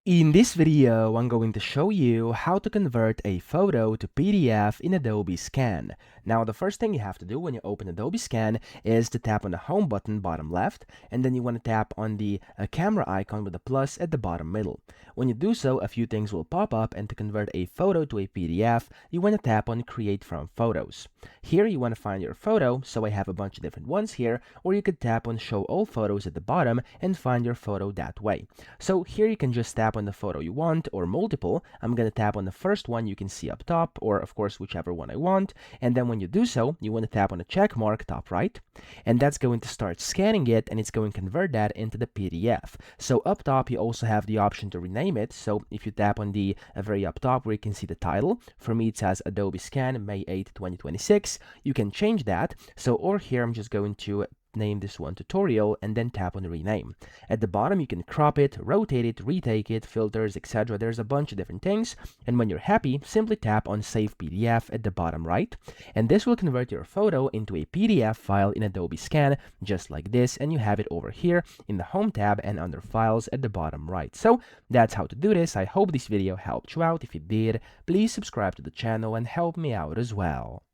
In this video, I'm going to show you how to convert a photo to PDF in Adobe Scan. Now, the first thing you have to do when you open Adobe Scan is to tap on the Home button bottom left, and then you want to tap on the camera icon with the plus at the bottom middle. When you do so, a few things will pop up, and to convert a photo to a PDF, you want to tap on Create from Photos. Here, you want to find your photo, so I have a bunch of different ones here, or you could tap on Show All Photos at the bottom and find your photo that way. So here you can just tap on the photo you want or multiple. I'm going to tap on the first one you can see up top, or of course whichever one I want, and then when you do so, you want to tap on the check mark top right, and that's going to start scanning it, and it's going to convert that into the PDF. So up top you also have the option to rename it. So if you tap on the very up top where you can see the title, for me it says Adobe Scan May 8, 2026. You can change that. So over here I'm just going to name this one tutorial and then tap on rename. At the bottom you can crop it, rotate it, retake it, filters, etc. There's a bunch of different things, and when you're happy, simply tap on Save PDF at the bottom right, and this will convert your photo into a PDF file in Adobe Scan just like this, and you have it over here in the Home tab and under Files at the bottom right. So that's how to do this. I hope this video helped you out. If it did, please subscribe to the channel and help me out as well.